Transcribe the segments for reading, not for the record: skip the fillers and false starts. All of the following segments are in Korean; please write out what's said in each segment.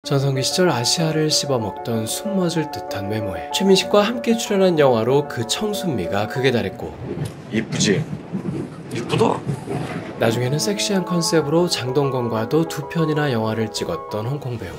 전성기 시절 아시아를 씹어먹던 숨머질 듯한 외모에 최민식과 함께 출연한 영화로 그 청순미가 극에 달했고, 이쁘지? 이쁘다. 나중에는 섹시한 컨셉으로 장동건과도 2편이나 영화를 찍었던 홍콩 배우.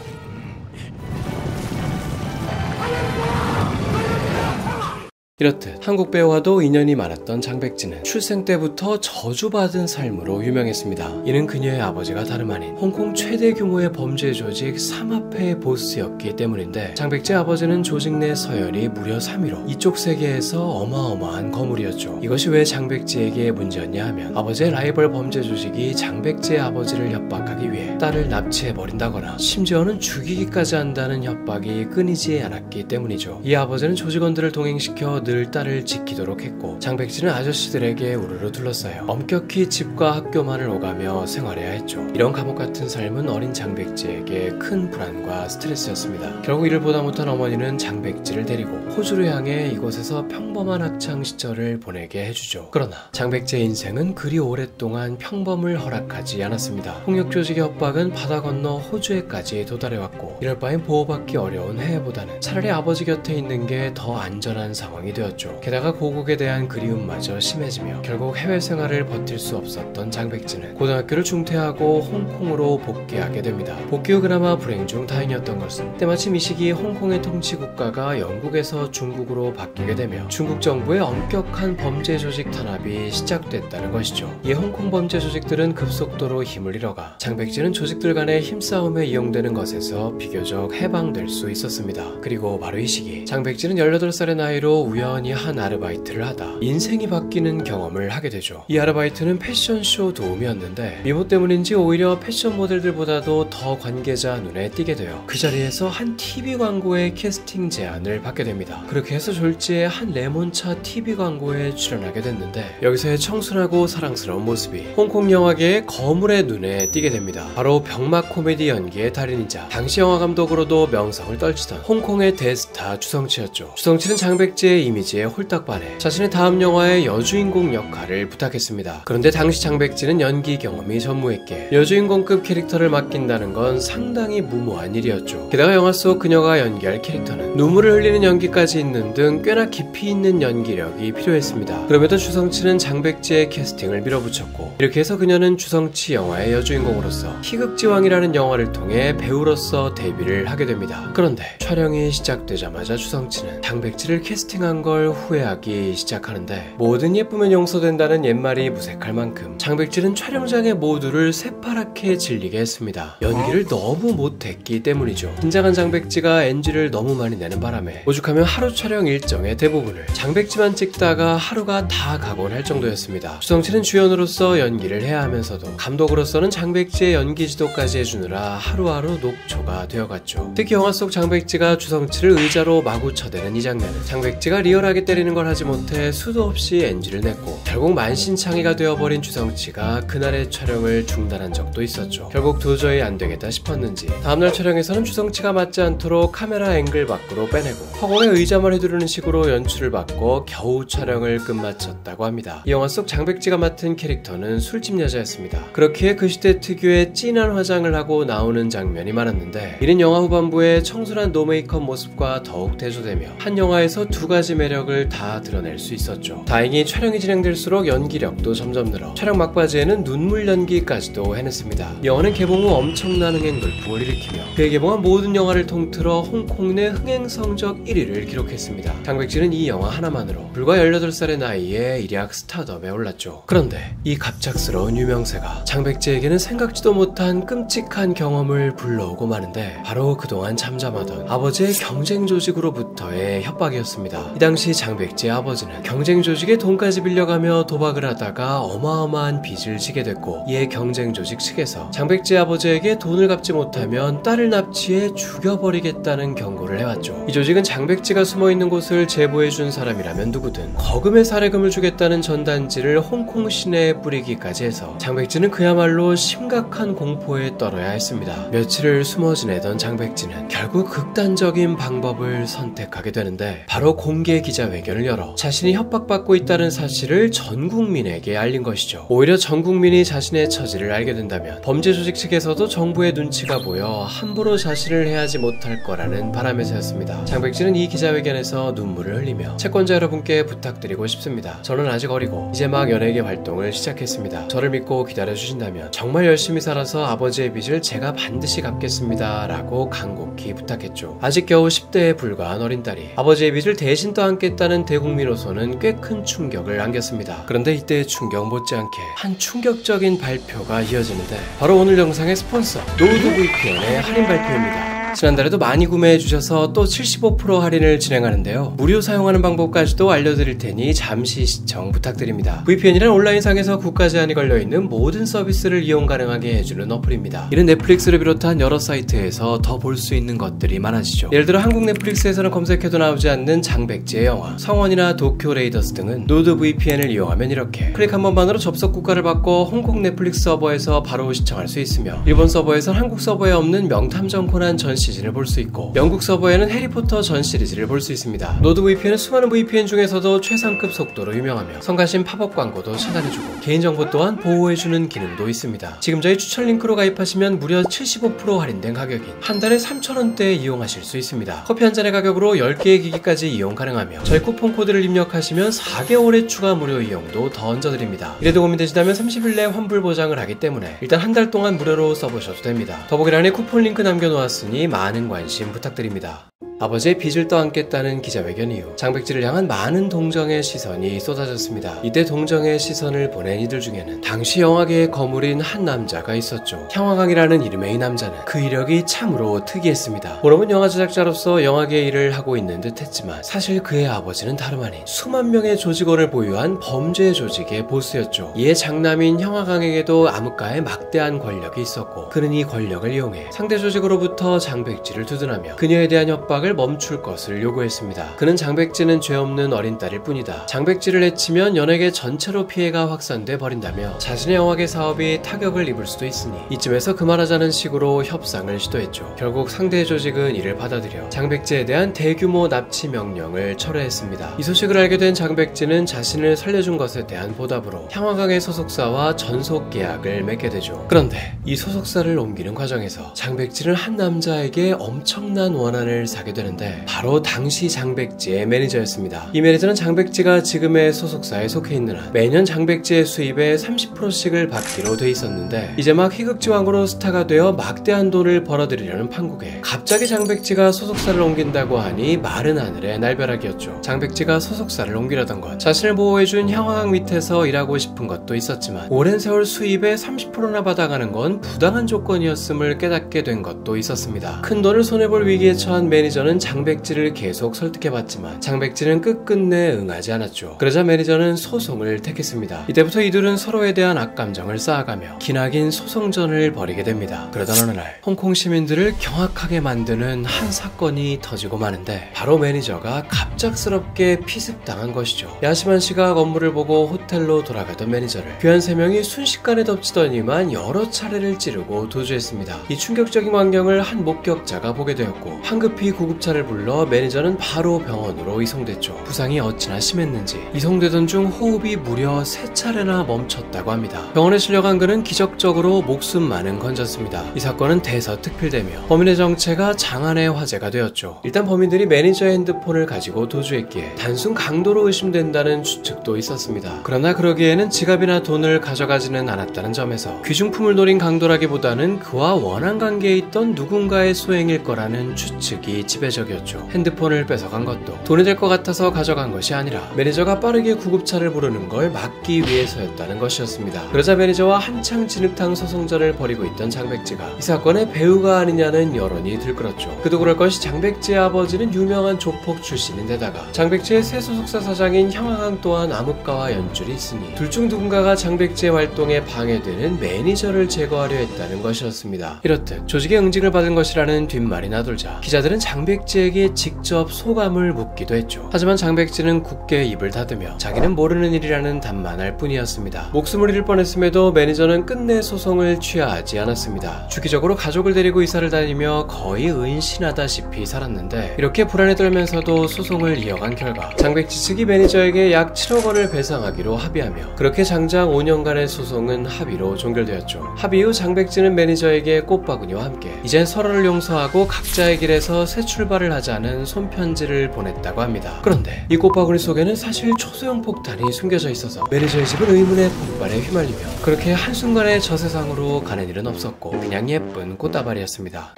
이렇듯 한국 배우와도 인연이 많았던 장백진은 출생 때부터 저주받은 삶으로 유명했습니다. 이는 그녀의 아버지가 다름 아닌 홍콩 최대 규모의 범죄 조직 삼합회의 보스였기 때문인데, 장백지의 아버지는 조직 내 서열이 무려 3위로 이쪽 세계에서 어마어마한 거물이었죠. 이것이 왜 장백지에게 문제였냐 하면, 아버지의 라이벌 범죄 조직이 장백지의 아버지를 협박하기 위해 딸을 납치해버린다거나 심지어는 죽이기까지 한다는 협박이 끊이지 않았기 때문이죠. 이 아버지는 조직원들을 동행시켜 늘 딸을 지키도록 했고, 장백지는 아저씨들에게 우르르 둘러싸여 엄격히 집과 학교만을 오가며 생활해야 했죠. 이런 감옥 같은 삶은 어린 장백지에게 큰 불안과 스트레스였습니다. 결국 이를 보다 못한 어머니는 장백지를 데리고 호주로 향해 이곳에서 평범한 학창 시절을 보내게 해주죠. 그러나 장백지의 인생은 그리 오랫동안 평범을 허락하지 않았습니다. 폭력 조직의 협박은 바다 건너 호주에까지 도달해왔고, 이럴 바엔 보호받기 어려운 해외보다는 차라리 아버지 곁에 있는 게 더 안전한 상황이 되었죠. 게다가 고국에 대한 그리움마저 심해지며 결국 해외 생활을 버틸 수 없었던 장백지는 고등학교를 중퇴하고 홍콩으로 복귀하게 됩니다. 복귀 후 그나마 불행 중 다행이었던 것은 때마침 이 시기 홍콩의 통치 국가가 영국에서 중국으로 바뀌게 되며 중국 정부의 엄격한 범죄 조직 탄압이 시작됐다는 것이죠. 이에 홍콩 범죄 조직들은 급속도로 힘을 잃어가 장백지는 조직들 간의 힘싸움에 이용되는 것에서 비교적 해방될 수 있었습니다. 그리고 바로 이 시기 장백지는 18살의 나이로 우연히 한 아르바이트를 하다 인생이 바뀌는 경험을 하게 되죠. 이 아르바이트는 패션쇼 도우미였는데, 미모 때문인지 오히려 패션 모델들보다도 더 관계자 눈에 띄게 되어 그 자리에서 한 TV 광고의 캐스팅 제안을 받게 됩니다. 그렇게 해서 졸지에 한 레몬차 TV 광고에 출연하게 됐는데, 여기서의 청순하고 사랑스러운 모습이 홍콩 영화계의 거물의 눈에 띄게 됩니다. 바로 병맛 코미디 연기의 달인이자 당시 영화 감독으로도 명성을 떨치던 홍콩의 대스타 주성치였죠. 주성치는 장백지의 이미지에 홀딱 반해 자신의 다음 영화의 여주인공 역할을 부탁했습니다. 그런데 당시 장백지는 연기 경험이 전무했기에 여주인공급 캐릭터를 맡긴다는 건 상당히 무모한 일이었죠. 게다가 영화 속 그녀가 연기할 캐릭터는 눈물을 흘리는 연기까지 있는 등 꽤나 깊이 있는 연기력이 필요했습니다. 그럼에도 주성치는 장백지의 캐스팅을 밀어붙였고, 이렇게 해서 그녀는 주성치 영화의 여주인공으로서 희극지왕이라는 영화를 통해 배우로서 데뷔를 하게 됩니다. 그런데 촬영이 시작되자마자 주성치는 장백지를 캐스팅한 걸 후회하기 시작하는데, 뭐든 예쁘면 용서된다는 옛말이 무색할 만큼 장백지는 촬영장의 모두를 새파랗게 질리게 했습니다. 연기를 너무 못했기 때문이죠. 긴장한 장백지가 NG를 너무 많이 내는 바람에 오죽하면 하루 촬영 일정의 대부분을 장백지만 찍다가 하루가 다 가곤 할 정도였습니다. 주성치는 주연으로서 연기를 해야 하면서도 감독으로서는 장백지의 연기 지도까지 해주느라 하루하루 녹초가 되어갔죠. 특히 영화 속 장백지가 주성치를 의자로 마구 쳐대는 이 장면은 장백지가 리얼하게 때리는 걸 하지 못해 수도 없이 NG를 냈고, 결국 만신창이가 되어버린 주성치가 그날의 촬영을 중단한 적도 있었죠. 결국 도저히 안되겠다 싶었는지 다음날 촬영에서는 주성치가 맞지 않도록 카메라 앵글 밖으로 빼내고 허공에 의자만 휘두르는 식으로 연출을 바꿔 겨우 촬영을 끝마쳤다고 합니다. 이 영화 속 장백지가 맡은 캐릭터는 술집 여자였습니다. 그렇기에 그 시대 특유의 진한 화장을 하고 나오는 장면이 많았는데, 이는 영화 후반부의 청순한 노메이크업 모습과 더욱 대조되며 한 영화에서 두 가지 매력을 다 드러낼 수 있었죠. 다행히 촬영이 진행될수록 연기력도 점점 늘어 촬영 막바지에는 눈물 연기까지도 해냈습니다. 영화는 개봉 후 엄청난 흥행 돌풍을 일으키며 그의 개봉한 모든 영화를 통틀어 홍콩 내 흥행 성적 1위를 기록했습니다. 장백지는 이 영화 하나만으로 불과 18살의 나이에 일약 스타덤에 올랐죠. 그런데 이 갑작스러운 유명세가 장백지에게는 생각지도 못한 끔찍한 경험을 불러오고 마는데, 바로 그동안 잠잠하던 아버지의 경쟁 조직으로부터의 협박이었습니다. 이 당시 장백지의 아버지는 경쟁 조직에 돈까지 빌려가며 도박을 하다가 어마어마한 빚을 지게 됐고, 이에 경쟁 조직 측에서 장백지의 아버지에게 돈을 갚지 못하면 딸을 납치해 죽여버리겠다는 경고를 해왔죠. 이 조직은 장백지가 숨어있는 곳을 제보해준 사람이라면 누구든 거금의 사례금을 주겠다는 전단지를 홍콩 시내에 뿌리기까지 해서 장백지는 그야말로 심각한 공포에 떨어야 했습니다. 며칠을 숨어 지내던 장백지는 결국 극단적인 방법을 선택하게 되는데, 바로 공개 공개 기자회견을 열어 자신이 협박받고 있다는 사실을 전 국민에게 알린 것이죠. 오히려 전 국민이 자신의 처지를 알게 된다면 범죄 조직 측에서도 정부의 눈치가 보여 함부로 자신을 해하지 못할 거라는 바람에서였습니다. 장백진은 이 기자회견에서 눈물을 흘리며 채권자 여러분께 부탁드리고 싶습니다. 저는 아직 어리고 이제 막 연예계 활동을 시작했습니다. 저를 믿고 기다려주신다면 정말 열심히 살아서 아버지의 빚을 제가 반드시 갚겠습니다 라고 간곡히 부탁했죠. 아직 겨우 10대에 불과한 어린 딸이 아버지의 빚을 대신 떠안겠다는 대국민으로서는 꽤 큰 충격을 안겼습니다. 그런데 이때의 충격 못지않게 한 충격적인 발표가 이어지는데 바로 오늘 영상의 스폰서 노드VPN의 할인 발표입니다. 지난달에도 많이 구매해주셔서 또 75% 할인을 진행하는데요. 무료 사용하는 방법까지도 알려드릴 테니 잠시 시청 부탁드립니다. VPN이란 온라인상에서 국가 제한이 걸려있는 모든 서비스를 이용 가능하게 해주는 어플입니다. 이는 넷플릭스를 비롯한 여러 사이트에서 더 볼 수 있는 것들이 많아지죠. 예를 들어 한국 넷플릭스에서는 검색해도 나오지 않는 장백지의 영화, 성원이나 도쿄 레이더스 등은 노드VPN을 이용하면 이렇게 클릭 한 번만으로 접속 국가를 바꿔 홍콩 넷플릭스 서버에서 바로 시청할 수 있으며, 일본 서버에선 한국 서버에 없는 명탐정 코난 전 시즌을 볼 수 있고, 영국 서버에는 해리포터 전 시리즈를 볼 수 있습니다. 노드VPN은 수많은 VPN 중에서도 최상급 속도로 유명하며 성가신 팝업 광고도 차단해주고 개인정보 또한 보호해주는 기능도 있습니다. 지금 저희 추천 링크로 가입하시면 무려 75% 할인된 가격인 한 달에 3,000원대에 이용하실 수 있습니다. 커피 한 잔의 가격으로 10개의 기기까지 이용 가능하며 저희 쿠폰 코드를 입력하시면 4개월의 추가 무료 이용도 더 얹어드립니다. 이래도 고민되시다면 30일 내 환불 보장을 하기 때문에 일단 한 달 동안 무료로 써보셔도 됩니다. 더보기란에 쿠폰 링크 남겨놓았으니 많은 관심 부탁드립니다. 아버지의 빚을 떠안겠다는 기자회견 이후 장백지를 향한 많은 동정의 시선이 쏟아졌습니다. 이때 동정의 시선을 보낸 이들 중에는 당시 영화계의 거물인 한 남자가 있었죠. 향화강이라는 이름의 이 남자는 그 이력이 참으로 특이했습니다. 본업은 영화 제작자로서 영화계 일을 하고 있는 듯 했지만 사실 그의 아버지는 다름 아닌 수만 명의 조직원을 보유한 범죄 조직의 보스였죠. 이에 장남인 향화강에게도 암흑가의 막대한 권력이 있었고, 그는 이 권력을 이용해 상대 조직으로부터 장백지를 두둔하며 그녀에 대한 협박을 멈출 것을 요구했습니다. 그는 장백지는 죄 없는 어린 딸일 뿐이다, 장백지를 해치면 연예계 전체로 피해가 확산돼 버린다며 자신의 영화계 사업이 타격을 입을 수도 있으니 이쯤에서 그만하자는 식으로 협상을 시도했죠. 결국 상대 조직은 이를 받아들여 장백지에 대한 대규모 납치 명령을 철회했습니다. 이 소식을 알게 된 장백지는 자신을 살려준 것에 대한 보답으로 향화강의 소속사와 전속 계약을 맺게 되죠. 그런데 이 소속사를 옮기는 과정에서 장백지는 한 남자에게 엄청난 원한을 사게 되는데 바로 당시 장백지의 매니저였습니다. 이 매니저는 장백지가 지금의 소속사에 속해 있는 한 매년 장백지의 수입의 30%씩을 받기로 돼 있었는데, 이제 막 희극지왕으로 스타가 되어 막대한 돈을 벌어들이려는 판국에 갑자기 장백지가 소속사를 옮긴다고 하니 마른 하늘의 날벼락이었죠. 장백지가 소속사를 옮기려던 것, 자신을 보호해준 향화강 밑에서 일하고 싶은 것도 있었지만 오랜 세월 수입의 30%나 받아가는 건 부당한 조건이었음을 깨닫게 된 것도 있었습니다. 큰 돈을 손해볼 위기에 처한 매니저는 장백지를 계속 설득해봤지만 장백지는 끝끝내 응하지 않았죠. 그러자 매니저는 소송을 택했습니다. 이때부터 이들은 서로에 대한 악감정을 쌓아가며 기나긴 소송전을 벌이게 됩니다. 그러던 어느 날 홍콩 시민들을 경악하게 만드는 한 사건이 터지고 마는데 바로 매니저가 갑작스럽게 피습당한 것이죠. 야심한 시각 업무를 보고 호텔로 돌아가던 매니저를 괴한 3명이 순식간에 덮치더니만 여러 차례를 찌르고 도주했습니다. 이 충격적인 광경을 한 목격자가 보게 되었고 황급히 구급차를 불러 매니저는 바로 병원으로 이송됐죠. 부상이 어찌나 심했는지 이송되던 중 호흡이 무려 3차례나 멈췄다고 합니다. 병원에 실려간 그는 기적적으로 목숨만은 건졌습니다. 이 사건은 대서특필되며 범인의 정체가 장안의 화제가 되었죠. 일단 범인들이 매니저의 핸드폰을 가지고 도주했기에 단순 강도로 의심된다는 추측도 있었습니다. 그러나 그러기에는 지갑이나 돈을 가져가지는 않았다는 점에서 귀중품을 노린 강도라기보다는 그와 원한 관계에 있던 누군가의 소행일 거라는 추측이 지배적이었죠. 핸드폰을 뺏어간 것도 돈이 될 것 같아서 가져간 것이 아니라 매니저가 빠르게 구급차를 부르는 걸 막기 위해서였다는 것이었습니다. 그러자 매니저와 한창 진흙탕 소송전을 벌이고 있던 장백지가 이 사건의 배우가 아니냐는 여론이 들끓었죠. 그도 그럴 것이 장백지의 아버지는 유명한 조폭 출신인데다가 장백지의 새 소속사 사장인 향화강 또한 암흑가와 연줄이 있으니 둘 중 누군가가 장백지의 활동에 방해되는 매니저를 제거하려 했다는 것이었습니다. 이렇듯 조직의 응징을 받은 것이라는 뒷말이 나돌자 기자들은 장백지의 장백지에게 직접 소감을 묻기도 했죠. 하지만 장백지는 굳게 입을 닫으며 자기는 모르는 일이라는 답만할 뿐이었습니다. 목숨을 잃을 뻔했음에도 매니저는 끝내 소송을 취하하지 않았습니다. 주기적으로 가족을 데리고 이사를 다니며 거의 은신하다시피 살았는데 이렇게 불안에 떨면서도 소송을 이어간 결과 장백지 측이 매니저에게 약 7억 원을 배상하기로 합의하며 그렇게 장장 5년간의 소송은 합의로 종결되었죠. 합의 후 장백지는 매니저에게 꽃바구니와 함께 이젠 서로를 용서하고 각자의 길에서 새 출발을 하자는 손편지를 보냈다고 합니다. 그런데 이 꽃바구니 속에는 사실 초소형 폭탄이 숨겨져 있어서 매니저의 집은 의문의 폭발에 휘말리며 그렇게 한순간에 저 세상으로 가는 일은 없었고 그냥 예쁜 꽃다발이었습니다.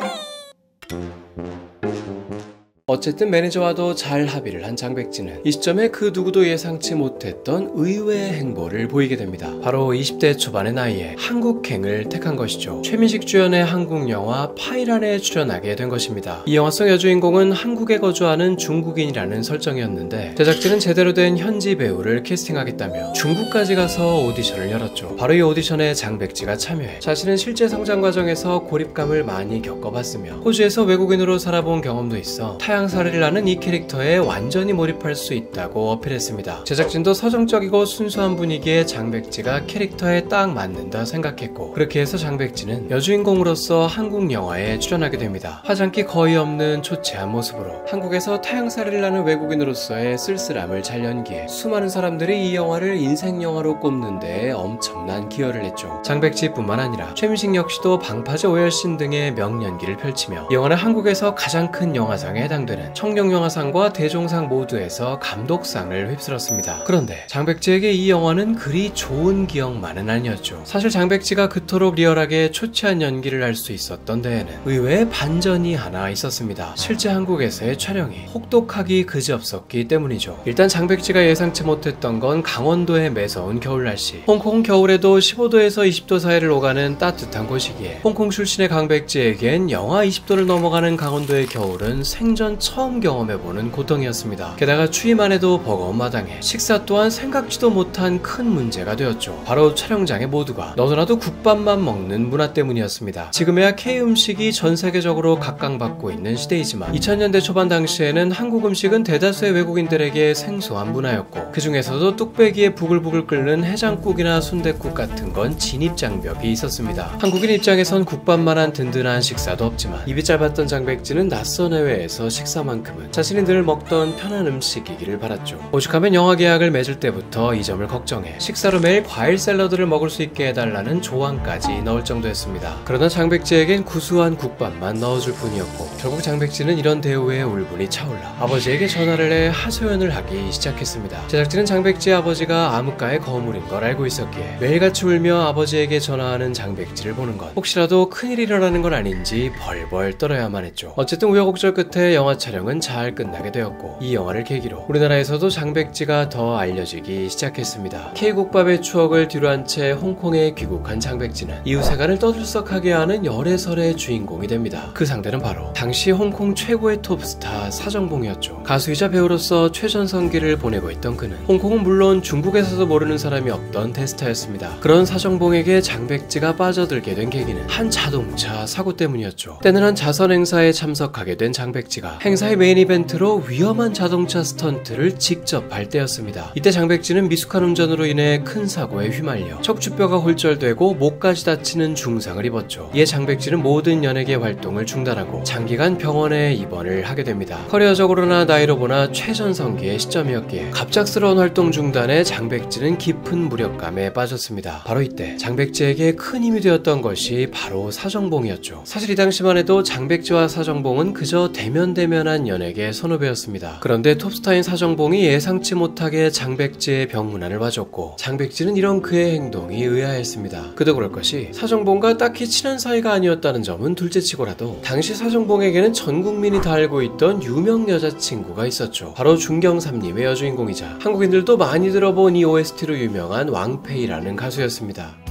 어쨌든 매니저와도 잘 합의를 한 장백지는 이 시점에 그 누구도 예상치 못했던 의외의 행보를 보이게 됩니다. 바로 20대 초반의 나이에 한국행을 택한 것이죠. 최민식 주연의 한국 영화 파이란에 출연하게 된 것입니다. 이 영화 속 여주인공은 한국에 거주하는 중국인이라는 설정이었는데 제작진은 제대로 된 현지 배우를 캐스팅하겠다며 중국까지 가서 오디션을 열었죠. 바로 이 오디션에 장백지가 참여해 자신은 실제 성장 과정에서 고립감을 많이 겪어봤으며 호주에서 외국인으로 살아본 경험도 있어 타양살이를 하는 이 캐릭터에 완전히 몰입할 수 있다고 어필했습니다. 제작진도 서정적이고 순수한 분위기에 장백지가 캐릭터에 딱 맞는다 생각했고 그렇게 해서 장백지는 여주인공으로서 한국 영화에 출연하게 됩니다. 화장기 거의 없는 초췌한 모습으로 한국에서 타양살이를 하는 외국인으로서의 쓸쓸함을 잘 연기해 수많은 사람들이 이 영화를 인생 영화로 꼽는 데에 엄청난 기여를 했죠. 장백지뿐만 아니라 최민식 역시도 방파제 오열신 등의 명연기를 펼치며 이 영화는 한국에서 가장 큰 영화상에 해당됩니다. 청룡영화상과 대종상 모두에서 감독상을 휩쓸었습니다. 그런데 장백지에게 이 영화는 그리 좋은 기억만은 아니었죠. 사실 장백지가 그토록 리얼하게 초췌한 연기를 할 수 있었던 데에는 의외의 반전이 하나 있었습니다. 실제 한국에서의 촬영이 혹독하기 그지없었기 때문이죠. 일단 장백지가 예상치 못했던 건 강원도의 매서운 겨울 날씨. 홍콩 겨울에도 15도에서 20도 사이를 오가는 따뜻한 곳이기에 홍콩 출신의 강백지에겐 영하 20도를 넘어가는 강원도의 겨울은 생전 처음 경험해보는 고통이었습니다. 게다가 추위만 해도 버거운 마당에 식사 또한 생각지도 못한 큰 문제가 되었죠. 바로 촬영장의 모두가 너도나도 국밥만 먹는 문화 때문이었습니다. 지금에야 K음식이 전 세계적으로 각광받고 있는 시대이지만 2000년대 초반 당시에는 한국 음식은 대다수의 외국인들에게 생소한 문화였고 그 중에서도 뚝배기에 부글부글 끓는 해장국이나 순댓국 같은 건 진입장벽이 있었습니다. 한국인 입장에선 국밥만한 든든한 식사도 없지만 입이 짧았던 장백지는 낯선 해외에서 식사만큼은 자신이 늘 먹던 편한 음식이기를 바랐죠. 오죽하면 영화 계약을 맺을 때부터 이 점을 걱정해 식사로 매일 과일 샐러드를 먹을 수 있게 해달라는 조항까지 넣을 정도였습니다. 그러나 장백지에겐 구수한 국밥만 넣어줄 뿐이었고 결국 장백지는 이런 대우에 울분이 차올라 아버지에게 전화를 해 하소연을 하기 시작했습니다. 제작진은 장백지의 아버지가 암흑가의 거물인 걸 알고 있었기에 매일같이 울며 아버지에게 전화하는 장백지를 보는 것 혹시라도 큰일이 일어나는 건 아닌지 벌벌 떨어야만 했죠. 어쨌든 우여곡절 끝에 영화 촬영은 잘 끝나게 되었고 이 영화를 계기로 우리나라에서도 장백지가 더 알려지기 시작했습니다. K국밥의 추억을 뒤로한 채 홍콩에 귀국한 장백지는 이웃세간을 떠들썩하게 하는 열애설의 주인공이 됩니다. 그 상대는 바로 당시 홍콩 최고의 톱스타 사정봉이었죠. 가수이자 배우로서 최전성기를 보내고 있던 그는 홍콩은 물론 중국에서도 모르는 사람이 없던 대스타였습니다. 그런 사정봉에게 장백지가 빠져들게 된 계기는 한 자동차 사고 때문이었죠. 때는 한 자선 행사에 참석하게 된 장백지가 행사의 메인 이벤트로 위험한 자동차 스턴트를 직접 할 때였습니다. 이때 장백지는 미숙한 운전으로 인해 큰 사고에 휘말려 척추뼈가 홀절되고 목까지 다치는 중상을 입었죠. 이에 장백지는 모든 연예계 활동을 중단하고 장기간 병원에 입원을 하게 됩니다. 커리어적으로나 나이로 보나 최전성기의 시점이었기에 갑작스러운 활동 중단에 장백지는 깊은 무력감에 빠졌습니다. 바로 이때 장백지에게 큰 힘이 되었던 것이 바로 사정봉이었죠. 사실 이 당시만 해도 장백지와 사정봉은 그저 대면대면한 연예계 선후배였습니다. 그런데 톱스타인 사정봉이 예상치 못하게 장백지의 병문안을 와줬고 장백지는 이런 그의 행동이 의아했습니다. 그도 그럴 것이 사정봉과 딱히 친한 사이가 아니었다는 점은 둘째치고라도 당시 사정봉에게는 전 국민이 다 알고 있던 유명 여자친구가 있었죠. 바로 중경삼님의 여주인공이자 한국인들도 많이 들어본 이 OST로 유명한 왕페이라는 가수였습니다.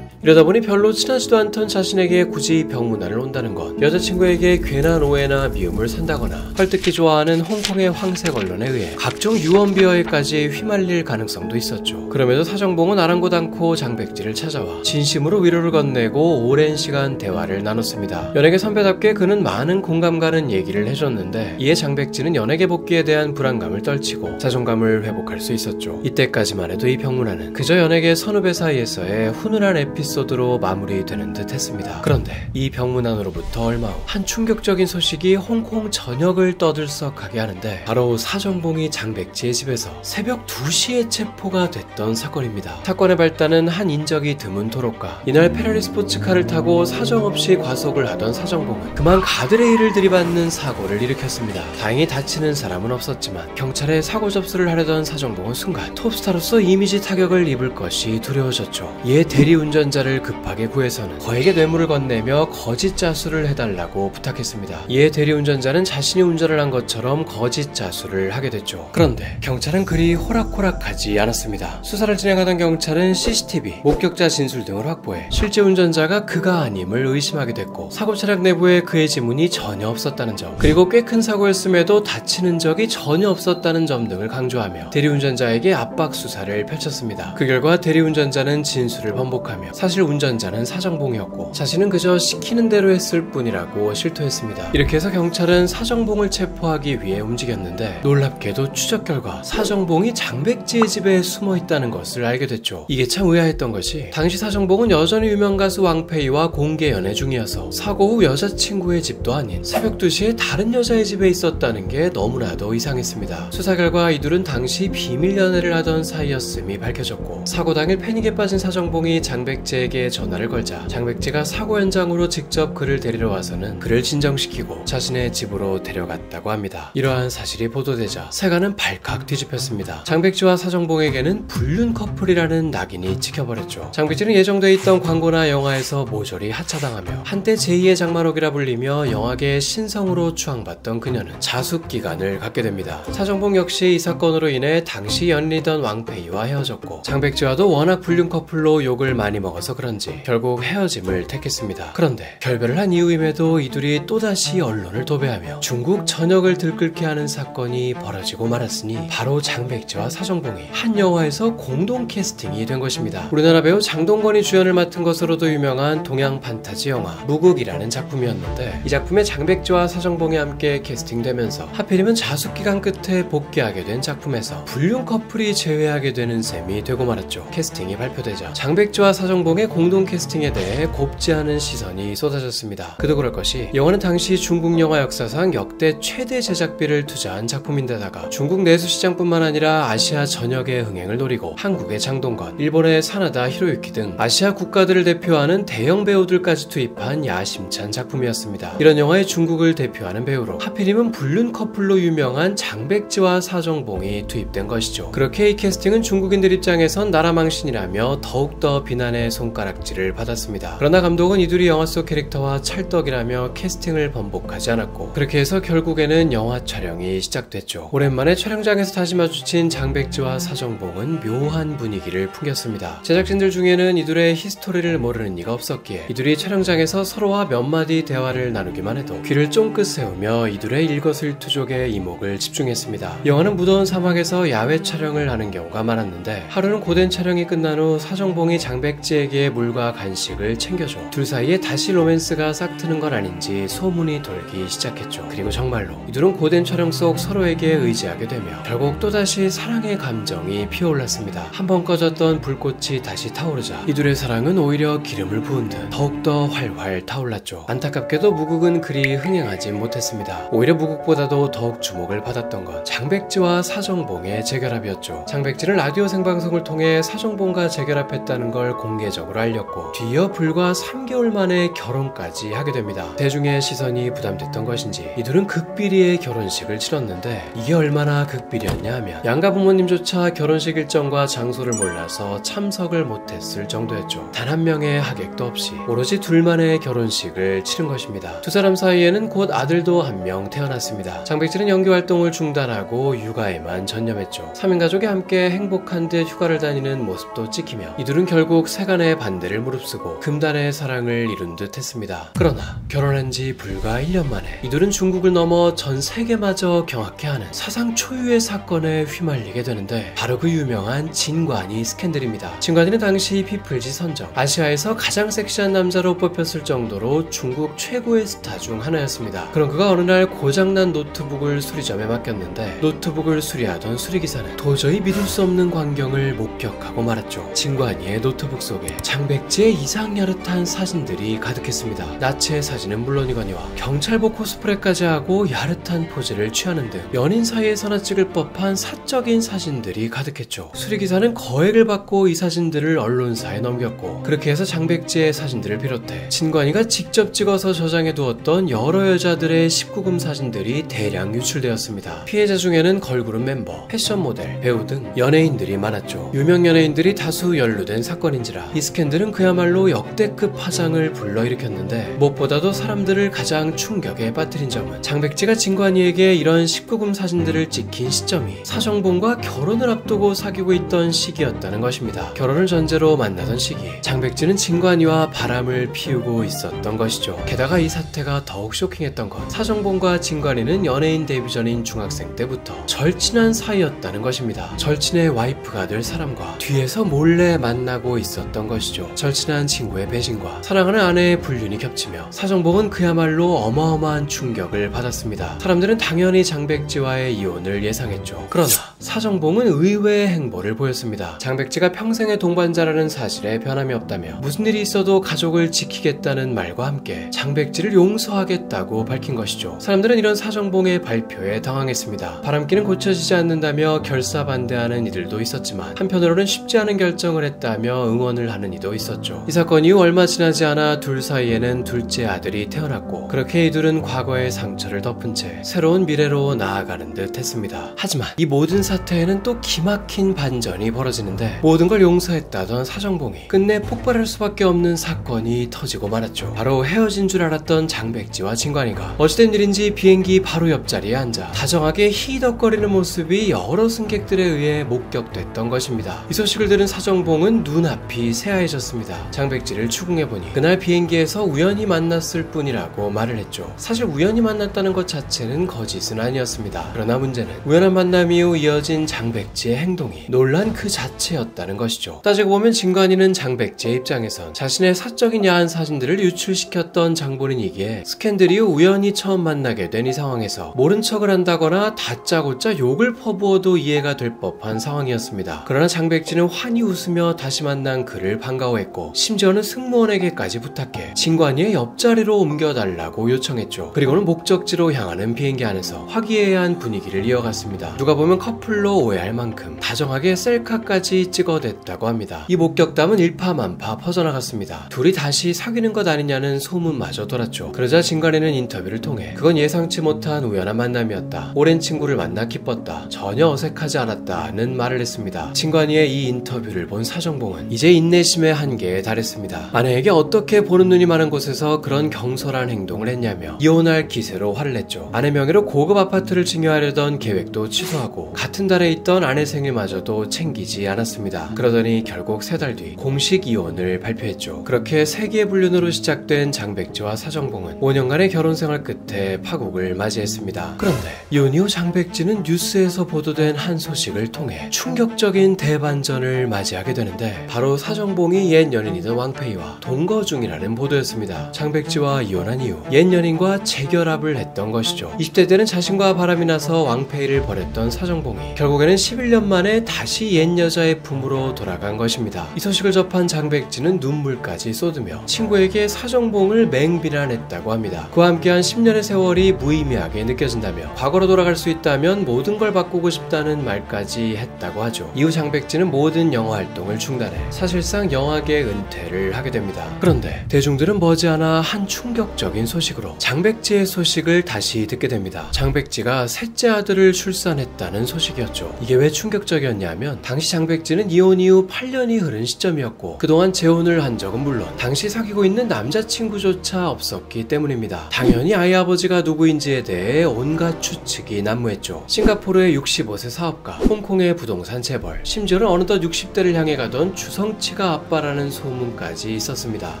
이러다 보니 별로 친하지도 않던 자신에게 굳이 병문안을 온다는 것, 여자친구에게 괜한 오해나 미움을 산다거나 헐뜯기 좋아하는 홍콩의 황색 언론에 의해 각종 유언비어에까지 휘말릴 가능성도 있었죠. 그럼에도 사정봉은 아랑곳 않고 장백지를 찾아와 진심으로 위로를 건네고 오랜 시간 대화를 나눴습니다. 연예계 선배답게 그는 많은 공감 가는 얘기를 해줬는데 이에 장백지는 연예계 복귀에 대한 불안감을 떨치고 자존감을 회복할 수 있었죠. 이때까지만 해도 이 병문안은 그저 연예계 선후배 사이에서의 훈훈한 에피소드로 마무리되는 듯 했습니다. 그런데 이 병문안으로부터 얼마 후 한 충격적인 소식이 홍콩 전역을 떠들썩하게 하는데 바로 사정봉이 장백지의 집에서 새벽 2시에 체포가 됐던 사건입니다. 사건의 발단은 한 인적이 드문 도로가. 이날 페라리 스포츠카를 타고 사정없이 과속을 하던 사정봉은 그만 가드레일을 들이받는 사고를 일으켰습니다. 다행히 다치는 사람은 없었지만 경찰에 사고 접수를 하려던 사정봉은 순간 톱스타로서 이미지 타격을 입을 것이 두려워졌죠. 이에 대리운전자를 급하게 구해서는 거액의 뇌물을 건네며 거짓 자수를 해달라고 부탁했습니다. 이에 대리운전자는 자신이 운전을 한 것처럼 거짓 자수를 하게 됐죠. 그런데 경찰은 그리 호락호락하지 않았습니다. 수사를 진행하던 경찰은 CCTV, 목격자 진술 등을 확보해 실제 운전자가 그가 아님을 의심하게 됐고 사고 차량 내부에 그의 지문이 전혀 없었다는 점, 그리고 꽤 큰 사고였음에도 다치는 적이 전혀 없었다는 점 등을 강조하며 대리운전자에게 압박 수사를 펼쳤습니다. 그 결과 대리운전자는 진술을 번복하며 사실 운전자는 사정봉이었고 자신은 그저 시키는 대로 했을 뿐이라고 실토했습니다. 이렇게 해서 경찰은 사정봉을 체포하기 위해 움직였는데 놀랍게도 추적 결과 사정봉이 장백지의 집에 숨어 있다는 것을 알게 됐죠. 이게 참 의아했던 것이 당시 사정봉은 여전히 유명 가수 왕페이와 공개 연애 중이어서 사고 후 여자친구의 집도 아닌 새벽 2시에 다른 여자의 집에 있었다는 게 너무나도 이상했습니다. 수사 결과 이둘은 당시 비밀 연애를 하던 사이였음이 밝혀졌고 사고 당일 패닉에 빠진 사정봉이 장백지에게 전화를 걸자 장백지가 사고 현장으로 직접 그를 데리러 와서는 그를 진정시키고 자신의 집으로 데려갔다고 합니다. 이러한 사실이 보도되자 세간은 발칵 뒤집혔습니다. 장백지와 사정봉에게는 불륜 커플이라는 낙인이 찍혀버렸죠. 장백지는 예정돼 있던 광고나 영화에서 모조리 하차당하며 한때 제2의 장만옥이라 불리며 영화계의 신성으로 추앙받던 그녀는 자숙 기간을 갖게 됩니다. 사정봉 역시 이 사건으로 인해 당시 연리던 왕페이와 헤어졌고 장백지와도 워낙 불륜 커플로 욕을 많이 먹어서 그런지 결국 헤어짐을 택했습니다. 그런데 결별을 한 이후임에도 이둘이 또다시 언론을 도배하며 중국 전역을 들끓게 하는 사건이 벌어지고 말았으니 바로 장백지와 사정봉이 한 영화에서 공동 캐스팅이 된 것입니다. 우리나라 배우 장동건이 주연을 맡은 것으로도 유명한 동양 판타지 영화 무국이라는 작품이었는데 이 작품에 장백지와 사정봉이 함께 캐스팅되면서 하필이면 자숙기간 끝에 복귀하게 된 작품에서 불륜 커플이 재회하게 되는 셈이 되고 말았죠. 캐스팅이 발표되자 장백지와 사정봉의 공동 캐스팅에 대해 곱지 않은 시선이 쏟아졌습니다. 그도 그럴 것이 영화는 당시 중국 영화 역사상 역대 최대 제작비를 투자한 작품인데다가 중국 내수 시장뿐만 아니라 아시아 전역의 흥행을 노리고 한국의 장동건, 일본의 사나다 히로유키 등 아시아 국가들을 대표하는 대형 배우들까지 투입한 야심찬 작품이었습니다. 이런 영화에 중국을 대표하는 배우로 하필이면 불륜 커플로 유명한 장백지와 사정봉이 투입된 것이죠. 그렇게 이 캐스팅은 중국인들 입장에선 나라망신이라며 더욱더 비난의 손가락질을 받았습니다. 그러나 감독은 이둘이 영화 속 캐릭터와 찰떡이라며 캐스팅을 번복하지 않았고 그렇게 해서 결국에는 영화 촬영이 시작됐죠. 오랜만에 촬영장에서 다시 마주친 장백지와 사정봉은 묘한 분위기를 풍겼습니다. 제작진들 중에는 이둘의 히스토리를 모르는 이가 없었기에 이둘이 촬영장에서 서로와 몇 마디 대화를 나누기만 해도 귀를 쫑긋 세우며 이둘의 일거수일투족에 이목을 집중했습니다. 영화는 무더운 사막에서 야외 촬영을 하는 경우가 많았는데 하루는 고된 촬영이 끝난 후 사정봉이 장백지에게 물과 간식을 챙겨줘 둘 사이에 다시 로맨스가 싹트는 건 아닌지 소문이 돌기 시작했죠. 그리고 정말로 이둘은 고된 촬영 속 서로에게 의지하게 되며 결국 또다시 사랑의 감정이 피어올랐습니다. 한번 꺼졌던 불꽃이 다시 타오르자 이둘의 사랑은 오히려 기름을 부은 듯 더욱더 활활 타올랐죠. 안타깝게도 무국은 그리 흥행하지 못했습니다. 오히려 무국보다도 더욱 주목을 받았던 건 장백지와 사정봉의 재결합이었죠. 장백지는 라디오 생방송을 통해 사정봉과 재결합했다는 걸 공개적으로 알렸고 뒤이어 불과 3개월 만에 결혼까지 하게 됩니다. 대중의 시선이 부담됐던 것인지 이둘은 극비리의 결혼식을 치렀는데 이게 얼마나 극비리였냐 하면 양가 부모님조차 결혼식 일정과 장소를 몰라서 참석을 못했을 정도였죠. 단 한 명의 하객도 없이 오로지 둘만의 결혼식을 치른 것입니다. 두 사람 사이에는 곧 아들도 한 명 태어났습니다. 장백지는 연기 활동을 중단하고 육아에만 전념했죠. 3인 가족이 함께 행복한 듯 휴가를 다니는 모습도 찍히며 이둘은 결국 세간의 사실의 반대를 무릅쓰고 금단의 사랑을 이룬 듯 했습니다. 그러나 결혼한 지 불과 1년 만에 이들은 중국을 넘어 전 세계마저 경악해 하는 사상 초유의 사건에 휘말리게 되는데, 바로 그 유명한 진관이 스캔들입니다. 진관이는 당시 피플지 선정 아시아에서 가장 섹시한 남자로 뽑혔을 정도로 중국 최고의 스타 중 하나였습니다. 그런 그가 어느 날 고장난 노트북을 수리점에 맡겼는데, 노트북을 수리하던 수리기사는 도저히 믿을 수 없는 광경을 목격하고 말았죠. 진관이의 노트북 속에 장백지의 이상 야릇한 사진들이 가득했습니다. 나치의 사진은 물론이거니와 경찰복 코스프레까지 하고 야릇한 포즈를 취하는 등 연인 사이에서나 찍을 법한 사적인 사진들이 가득했죠. 수리기사는 거액을 받고 이 사진들을 언론사에 넘겼고, 그렇게 해서 장백지의 사진들을 비롯해 진관이가 직접 찍어서 저장해 두었던 여러 여자들의 19금 사진들이 대량 유출되었습니다. 피해자 중에는 걸그룹 멤버, 패션 모델, 배우 등 연예인들이 많았죠. 유명 연예인들이 다수 연루된 사건인지라 이 스캔들은 그야말로 역대급 파장을 불러일으켰는데, 무엇보다도 사람들을 가장 충격에 빠뜨린 점은 장백지가 진관이에게 이런 19금 사진들을 찍힌 시점이 사정봉과 결혼을 앞두고 사귀고 있던 시기였다는 것입니다. 결혼을 전제로 만나던 시기에 장백지는 진관이와 바람을 피우고 있었던 것이죠. 게다가 이 사태가 더욱 쇼킹했던 건 사정봉과 진관이는 연예인 데뷔 전인 중학생 때부터 절친한 사이였다는 것입니다. 절친의 와이프가 될 사람과 뒤에서 몰래 만나고 있었던 것이죠. 절친한 친구의 배신과 사랑하는 아내의 불륜이 겹치며 사정봉은 그야말로 어마어마한 충격을 받았습니다. 사람들은 당연히 장백지와의 이혼을 예상했죠. 그러나 사정봉은 의외의 행보를 보였습니다. 장백지가 평생의 동반자라는 사실에 변함이 없다며 무슨 일이 있어도 가족을 지키겠다는 말과 함께 장백지를 용서하겠다고 밝힌 것이죠. 사람들은 이런 사정봉의 발표에 당황했습니다. 바람기는 고쳐지지 않는다며 결사반대하는 이들도 있었지만, 한편으로는 쉽지 않은 결정을 했다며 응원을 하는 이도 있었죠. 이 사건 이후 얼마 지나지 않아 둘 사이에는 둘째 아들이 태어났고, 그렇게 이들은 과거의 상처를 덮은 채 새로운 미래로 나아가는 듯 했습니다. 하지만 이 모든 사태에는 또 기막힌 반전이 벌어지는데, 모든 걸 용서했다던 사정봉이 끝내 폭발할 수밖에 없는 사건이 터지고 말았죠. 바로 헤어진 줄 알았던 장백지와 진관이가 어찌된 일인지 비행기 바로 옆자리에 앉아 다정하게 히덕거리는 모습이 여러 승객들에 의해 목격됐던 것입니다. 이 소식을 들은 사정봉은 눈앞이 새하얘졌습니다. 장백지를 추궁해보니 그날 비행기에서 우연히 만났을 뿐이라고 말을 했죠. 사실 우연히 만났다는 것 자체는 거짓은 아니었습니다. 그러나 문제는 우연한 만남 이후 이어진 장백지의 행동이 논란 그 자체였다는 것이죠. 따지고 보면 진관이는 장백지의 입장에선 자신의 사적인 야한 사진들을 유출시켰던 장본인이기에 스캔들 이후 우연히 처음 만나게 된 이 상황에서 모른 척을 한다거나 다짜고짜 욕을 퍼부어도 이해가 될 법한 상황이었습니다. 그러나 장백지는 환히 웃으며 다시 만난 그를 반가워했고, 심지어는 승무원에게까지 부탁해 진관이의 옆자리로 옮겨달라고 요청했죠. 그리고는 목적지로 향하는 비행기 안에서 화기애애한 분위기를 이어갔습니다. 누가 보면 커플로 오해할 만큼 다정하게 셀카까지 찍어댔다고 합니다. 이 목격담은 일파만파 퍼져나갔습니다. 둘이 다시 사귀는 것 아니냐는 소문마저 돌았죠. 그러자 진관이는 인터뷰를 통해 그건 예상치 못한 우연한 만남이었다. 오랜 친구를 만나 기뻤다. 전혀 어색하지 않았다는 말을 했습니다. 진관이의 이 인터뷰를 본 사정봉은 이제 인내심의 한계에 달했습니다. 아내에게 어떻게 보는 눈이 많은 곳에서 그런 경솔한 행동을 했냐며 이혼할 기세로 화를 냈죠. 아내 명의로 고급 아파트를 증여하려던 계획도 취소하고 같은 달에 있던 아내 생일마저도 챙기지 않았습니다. 그러더니 결국 3달 뒤 공식 이혼을 발표했죠. 그렇게 세기의 불륜으로 시작된 장백지와 사정봉은 5년간의 결혼생활 끝에 파국을 맞이했습니다. 그런데 이혼 이후 장백지는 뉴스에서 보도된 한 소식을 통해 충격적인 대반전을 맞이하게 되는데, 바로 사정봉이 옛 연인이던 왕페이와 동거 중이라는 보도였습니다. 장백지와 이혼한 이후 옛 연인과 재결합을 했던 것이죠. 20대 때는 자신과 바람이 나서 왕페이를 버렸던 사정봉이 결국에는 11년 만에 다시 옛 여자의 품으로 돌아간 것입니다. 이 소식을 접한 장백지는 눈물까지 쏟으며 친구에게 사정봉을 맹비난했다고 합니다. 그와 함께한 10년의 세월이 무의미하게 느껴진다며 과거로 돌아갈 수 있다면 모든 걸 바꾸고 싶다는 말까지 했다고 하죠. 이후 장백지는 모든 영화 활동을 중단해 사실상 영화계 은퇴를 하게 됩니다. 그런데 대중들은 머지않아 한 충격적인 소식으로 장백지의 소식을 다시 듣게 됩니다. 장백지가 셋째 아들을 출산했다는 소식. 소식이었죠. 이게 왜 충격적이었냐면 당시 장백진은 이혼 이후 8년이 흐른 시점이었고 그동안 재혼을 한 적은 물론 당시 사귀고 있는 남자친구조차 없었기 때문입니다. 당연히 아이 아버지가 누구인지에 대해 온갖 추측이 난무했죠. 싱가포르의 65세 사업가, 홍콩의 부동산 재벌, 심지어는 어느덧 60대를 향해 가던 주성치가 아빠라는 소문까지 있었습니다.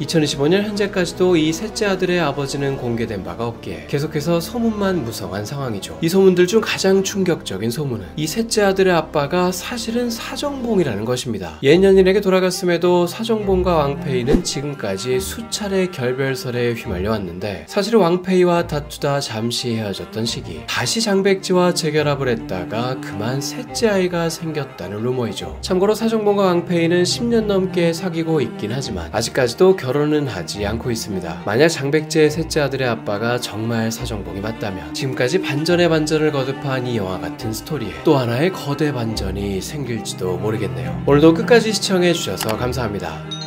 2025년 현재까지도 이 셋째 아들의 아버지는 공개된 바가 없기에 계속해서 소문만 무성한 상황이죠. 이 소문들 중 가장 충격적인 소문은 이 셋째 아들의 아빠가 사실은 사정봉이라는 것입니다. 옛 연인에게 돌아갔음에도 사정봉과 왕페이는 지금까지 수차례 결별설에 휘말려 왔는데 사실 왕페이와 다투다 잠시 헤어졌던 시기 다시 장백지와 재결합을 했다가 그만 셋째 아이가 생겼다는 루머이죠. 참고로 사정봉과 왕페이는 10년 넘게 사귀고 있긴 하지만 아직까지도 결혼은 하지 않고 있습니다. 만약 장백지의 셋째 아들의 아빠가 정말 사정봉이 맞다면 지금까지 반전의 반전을 거듭한 이 영화 같은 스토리에 또 하나의 거대 반전이 생길지도 모르겠네요. 오늘도 끝까지 시청해주셔서 감사합니다.